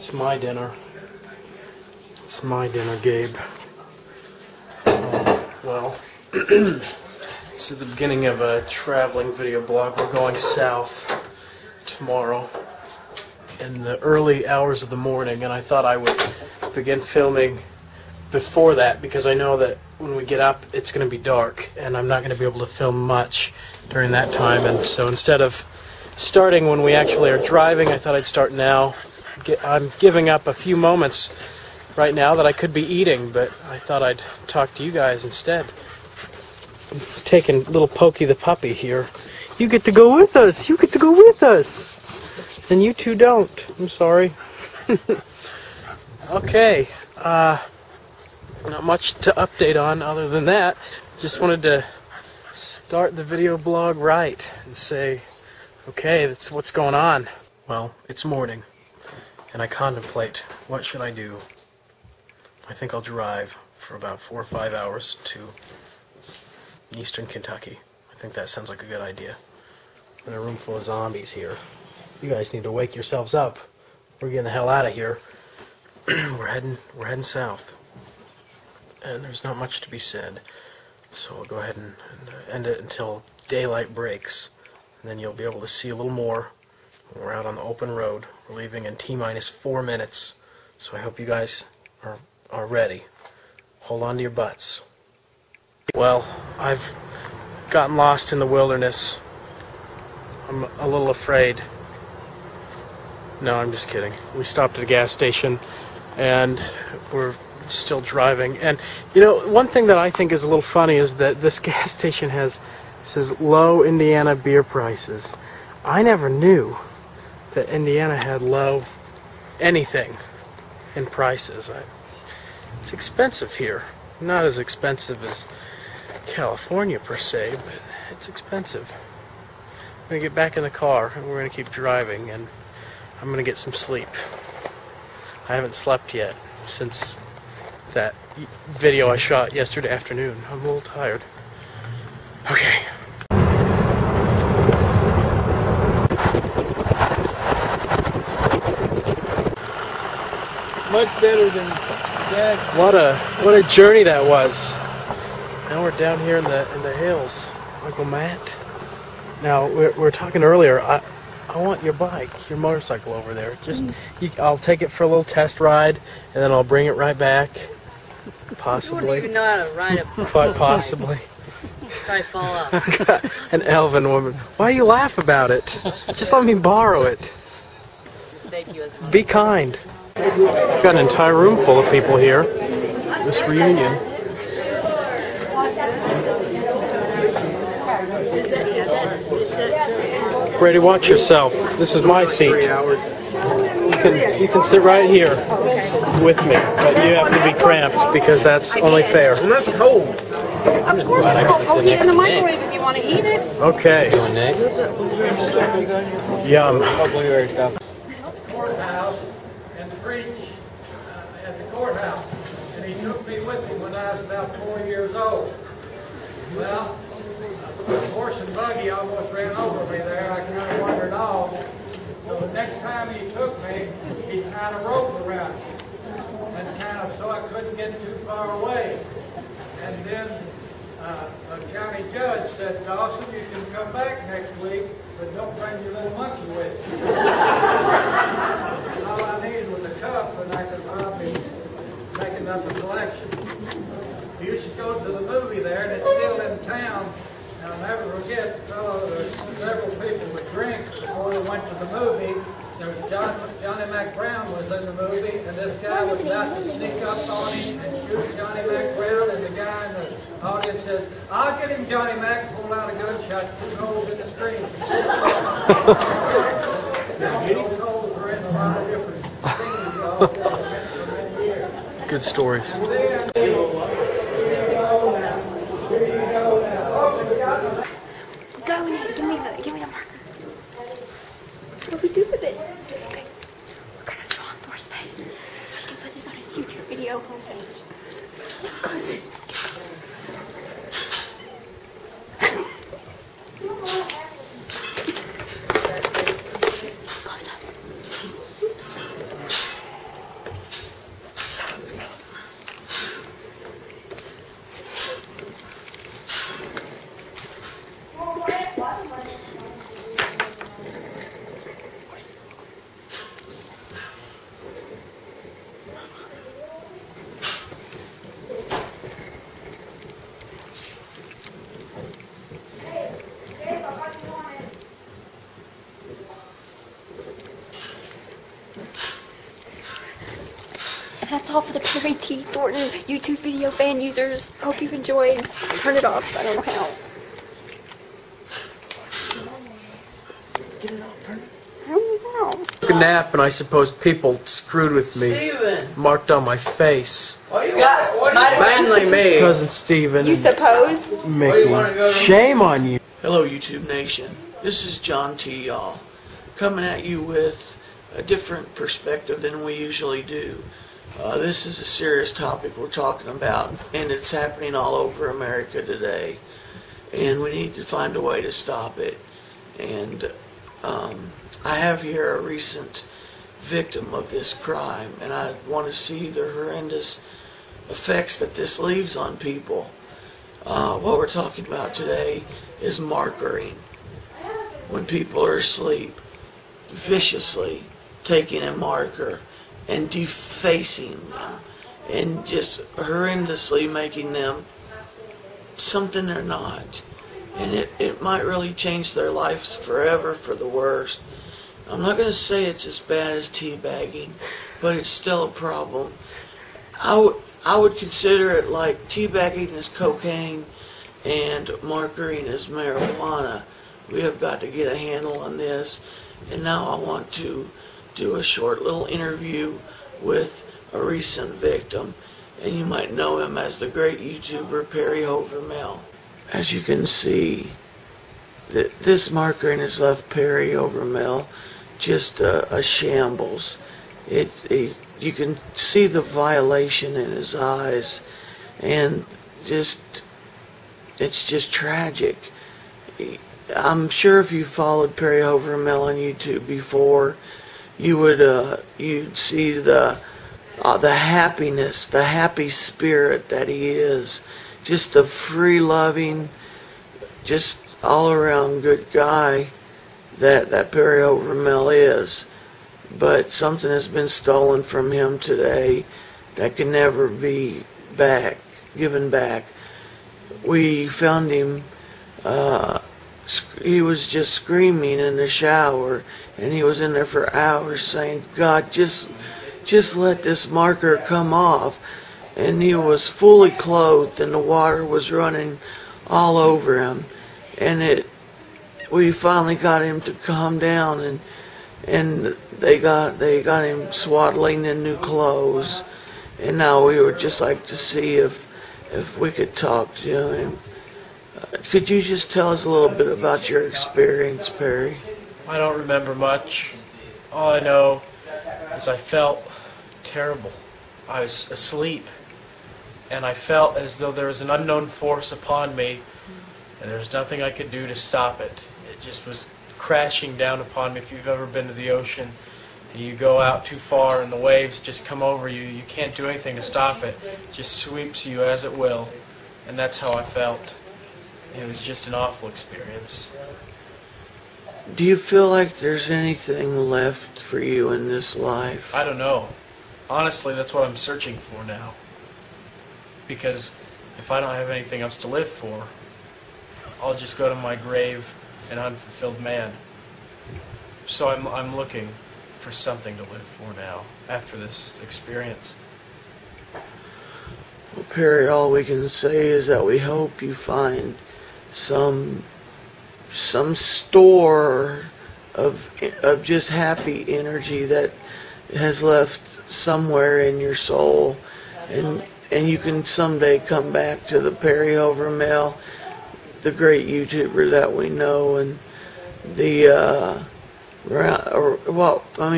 It's my dinner. It's my dinner, Gabe. Well, this is the beginning of a traveling video blog. We're going south tomorrow in the early hours of the morning, and I thought I would begin filming before that because I know that when we get up it's going to be dark and I'm not going to be able to film much during that time. And so instead of starting when we actually are driving, I thought I'd start now. I'm giving up a few moments right now that I could be eating, but I thought I'd talk to you guys instead. I'm taking little Pokey the puppy here. You get to go with us. You get to go with us. And you two don't. I'm sorry. Okay. Not much to update on other than that. Just wanted to start the video blog right and say, okay, that's what's going on. Well, it's morning, and I contemplate, what should I do? I think I'll drive for about 4 or 5 hours to eastern Kentucky. I think that sounds like a good idea. In a room full of zombies here. You guys need to wake yourselves up. We're getting the hell out of here. We're heading south. And there's not much to be said. So I'll go ahead and end it until daylight breaks. And then you'll be able to see a little more. We're out on the open road. We're leaving in T-minus 4 minutes. So I hope you guys are ready. Hold on to your butts. Well, I've gotten lost in the wilderness. I'm a little afraid. No, I'm just kidding. We stopped at a gas station and we're still driving. And you know, one thing that I think is a little funny is that this gas station says low Indiana beer prices. I never knew that Indiana had low anything in prices. It's expensive here. Not as expensive as California per se, but it's expensive. I'm going to get back in the car and we're going to keep driving, and I'm going to get some sleep. I haven't slept yet since that video I shot yesterday afternoon. I'm a little tired. Okay. Much better than Dad. What a journey that was. Now we're down here in the hills, Uncle Matt. Now we're talking earlier. I want your bike, your motorcycle over there. Just I'll take it for a little test ride, and then I'll bring it right back. Possibly. You wouldn't even know how to ride it. Quite possibly. Probably fall off. An elven woman. Why do you laugh about it? Just let me borrow it. Mistake you as a Be kind. We've got an entire room full of people here. This reunion. Brady, watch yourself. This is my seat. You can sit right here with me, but you have to be cramped because that's only fair. And that's cold. Of course it's cold. I'll heat it in the microwave if you want to eat it. Okay. Yum. Courthouse and preach at the courthouse, and he took me with him when I was about 4 years old. Well, the horse and buggy almost ran over me there. I kind of wandered off. So the next time he took me, he tied a rope around me, and kind of so I couldn't get too far away. And then a county judge said, "Dawson, you can come back next week, but don't bring your little monkey with you." All I needed was a cup, and I could probably make another collection. You should go to the movie there, and it's still in town. And I'll never forget, several people would drink before they went to the movie. There was Johnny Mac Brown was in the movie, and this guy was about to sneak up on him and shoot Johnny Mac Brown, and the guy in the audience said, "I'll get him, Johnny Mac," pulled out a gunshot, 2 holes in the screen. Those holes were in a lot of different things all for many years. Good stories. Go, Nate. Give me the marker. What do we do with it? Okay. We're gonna draw on Thor's face so he can put this on his YouTube video homepage. Get closer. Get closer. Close up. that's all for the Perry T. Thornton YouTube video fan users. Hope you enjoyed. Turn it off. I don't know how. Get it off, turn it. I don't know. Took a nap, and I suppose people screwed with me. Steven! Marked on my face. What do you want? Mainly me. Cousin Steven. You suppose? Mickey. Shame on you. Hello, YouTube Nation. This is John T. Y'all, coming at you with a different perspective than we usually do. This is a serious topic we're talking about, and it's happening all over America today. And we need to find a way to stop it. And I have here a recent victim of this crime, and I want to see the horrendous effects that this leaves on people. What we're talking about today is markering. When people are asleep, viciously taking a marker and defacing them and just horrendously making them something they're not. And it might really change their lives forever for the worst. I'm not going to say it's as bad as teabagging, but it's still a problem. I would consider it like teabagging is cocaine and markering is marijuana. We have got to get a handle on this. And now I want to do a short little interview with a recent victim. And you might know him as the great YouTuber Perry Overmel. As you can see, this markering has left Perry Overmel just a shambles. You can see the violation in his eyes, and it's just tragic. I'm sure if you followed Perry Overmel on YouTube before, you'd see the happiness, the happy spirit that he is. Just a free-loving, just all-around good guy that Perry Overmel is. But something has been stolen from him today that can never be given back. We found him, he was just screaming in the shower, and he was in there for hours saying, God, just let this marker come off. And he was fully clothed, and the water was running all over him. And we finally got him to calm down, and they got him swaddling in new clothes. And now we would just like to see if we could talk to him. Could you just tell us a little bit about your experience, Perry? I don't remember much. All I know is I felt terrible. I was asleep, and I felt as though there was an unknown force upon me, and there was nothing I could do to stop it. It just was crashing down upon me. If you've ever been to the ocean and you go out too far and the waves just come over you, you can't do anything to stop it. It just sweeps you as it will, and that's how I felt. It was just an awful experience. Do you feel like there's anything left for you in this life? I don't know. Honestly, that's what I'm searching for now. Because if I don't have anything else to live for, I'll just go to my grave an unfulfilled man. So I'm looking for something to live for now, after this experience. Well, Perry, all we can say is that we hope you find some store of just happy energy that has left somewhere in your soul, and you can someday come back to the Perry Overmel, the great YouTuber that we know, and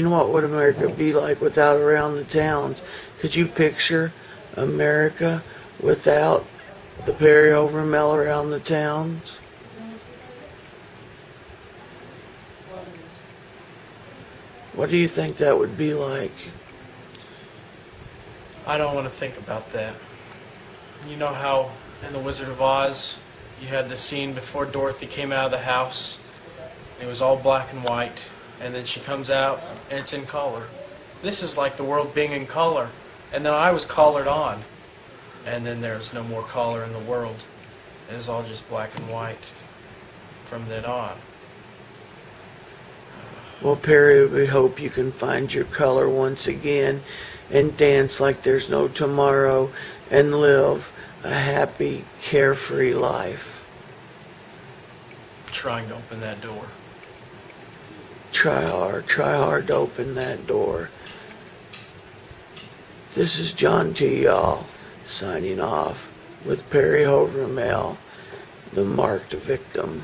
what would America be like without Around the Towns? Could you picture America without the Perry Overmel Around the Towns? What do you think that would be like? I don't want to think about that. You know how in The Wizard of Oz you had the scene before Dorothy came out of the house? It was all black and white, and then she comes out and it's in color. This is like the world being in color, and then I was collared on, and then there's no more color in the world. It was all just black and white from then on. Well, Perry, we hope you can find your color once again and dance like there's no tomorrow and live a happy, carefree life. Trying to open that door. Try hard to open that door. This is John T. Y'all signing off with Perry Hovermel, the marked victim.